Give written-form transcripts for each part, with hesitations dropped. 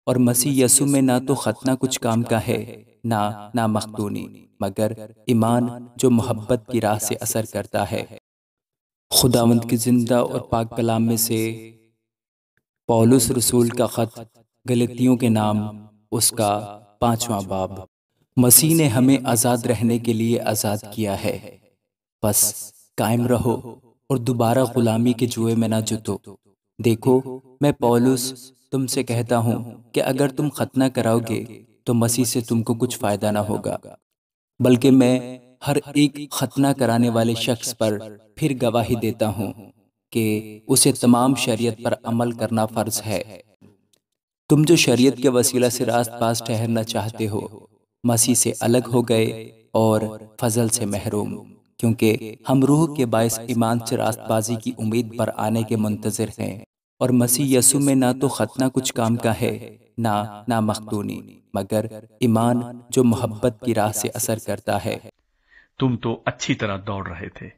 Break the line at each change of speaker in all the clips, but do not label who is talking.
اور مسیح یسوع میں نہ تو ختنہ کچھ کام کا ہے نہ مخدونی، مگر ایمان جو محبت کی راہ سے اثر کرتا ہے۔ خداوند کی زندہ اور پاک کلام میں سے پولس رسول کا خط گلتیوں کے نام، اس کا 5واں باب۔ مسیح نے ہمیں آزاد رہنے کے لیے آزاد کیا ہے، بس قائم رہو اور دوبارہ غلامی کے جوئے میں نہ جتو۔ دیکھو، میں پولس تم سے کہتا ہوں کہ اگر تم ختنہ کراؤ گے تو مسیح سے تم کو کچھ فائدہ نہ ہوگا، بلکہ میں ہر ایک ختنہ کرانے والے شخص پر پھر گواہی دیتا ہوں کہ اسے تمام شریعت پر عمل کرنا فرض ہے۔ تم جو شریعت کے وسیلہ سے راست باز ٹھہرنا چاہتے ہو، مسیح سے الگ ہو گئے اور فضل سے محروم، کیونکہ ہم روح کے باعث ایمان سے راست بازی کی امید پر آنے کے منتظر ہیں۔ اور مسیح یسوع میں نہ تو ختنہ کچھ کام کا ہے نہ مخدونی، مگر ایمان جو محبت کی راہ سے اثر کرتا ہے۔
تم تو اچھی طرح دوڑ رہے تھے۔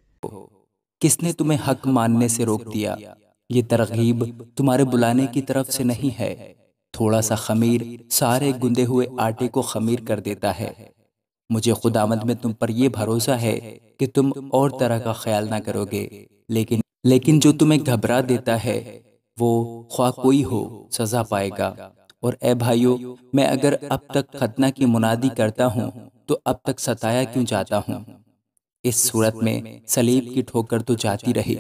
کس نے تمہیں حق ماننے سے روک دیا؟ یہ ترغیب تمہارے بلانے کی طرف سے نہیں ہے۔ تھوڑا سا خمیر سارے گندے ہوئے آٹے کو خمیر کر دیتا ہے۔ مجھے خداوند میں تم پر یہ بھروسہ ہے کہ تم اور طرح کا خیال نہ کرو گے، لیکن جو تمہیں گھبرا دیتا ہے وہ خواہ کوئی ہو سزا پائے گا۔ اور اے بھائیو، میں اگر اب تک ختنہ کی منادی کرتا ہوں تو اب تک ستایا کیوں جاتا ہوں؟ اس صورت میں صلیب کی ٹھوکر تو جاتی رہی۔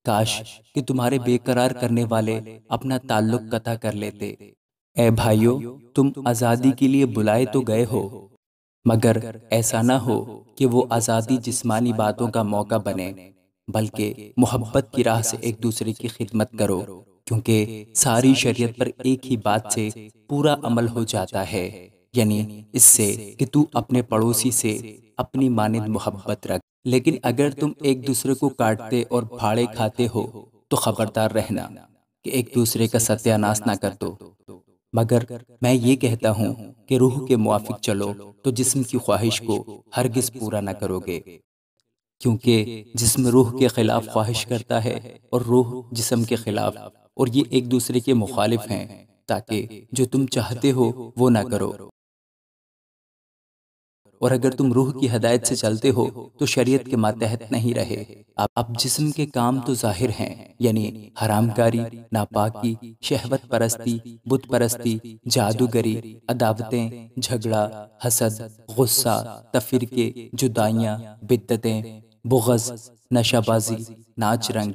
کاش کہ تمہارے بے قرار کرنے والے اپنا تعلق قطع کر لیتے۔ اے بھائیو، تم آزادی کے لیے بلائے تو گئے ہو، مگر ایسا نہ ہو کہ وہ آزادی جسمانی باتوں کا موقع بنے، بلکہ محبت کی راہ سے ایک دوسرے کی خدمت کرو، کیونکہ ساری شریعت پر ایک ہی بات سے پورا عمل ہو جاتا ہے، یعنی اس سے کہ تو اپنے پڑوسی سے اپنی مانند محبت رکھ۔ لیکن اگر تم ایک دوسرے کو کاٹتے اور پھاڑے کھاتے ہو تو خبردار رہنا کہ ایک دوسرے کا ستیہ ناش نہ کر دو۔ مگر میں یہ کہتا ہوں کہ روح کے موافق چلو تو جسم کی خواہش کو ہرگز پورا نہ کرو گے، کیونکہ جسم روح کے خلاف خواہش کرتا ہے اور روح جسم کے خلاف، اور یہ ایک دوسرے کے مخالف ہیں، تاکہ جو تم چاہتے ہو وہ نہ کرو۔ اور اگر تم روح کی ہدایت سے چلتے ہو تو شریعت کے ماتحت نہیں رہے۔ اب جسم کے کام تو ظاہر ہیں، یعنی حرام کاری، ناپاکی، شہوت پرستی، بت پرستی، جادوگری، عداوتیں، جھگڑا، حسد، غصہ، تفرقے، جدائیاں، بدعتیں، بغض، نشہ بازی، ناچ رنگ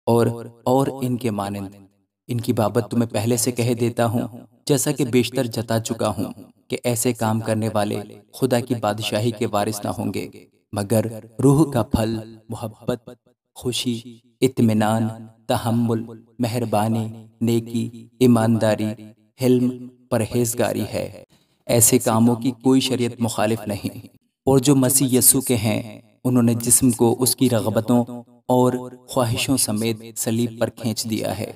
اور ان کے مانند۔ ان کی بابت تمہیں پہلے سے کہہ دیتا ہوں، جیسا کہ بیشتر جتا چکا ہوں، کہ ایسے کام کرنے والے خدا کی بادشاہی کے وارث نہ ہوں گے۔ مگر روح کا پھل محبت، خوشی، اطمینان، تحمل، مہربانی، نیکی، ایمانداری، حلم، پرہیزگاری ہے۔ ایسے کاموں کی کوئی شریعت مخالف نہیں۔ اور جو مسیح یسوع کے ہیں، انہوں نے جسم کو اس کی رغبتوں اور خواہشوں سمیت صلیب پر کھینچ دیا ہے۔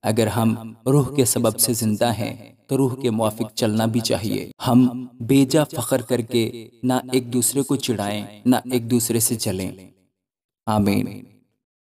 اگر ہم روح کے سبب سے زندہ ہیں تو روح کے موافق چلنا بھی چاہیے۔ ہم بے جا فخر کر کے نہ ایک دوسرے کو چڑھائیں، نہ ایک دوسرے سے جلیں۔ آمین۔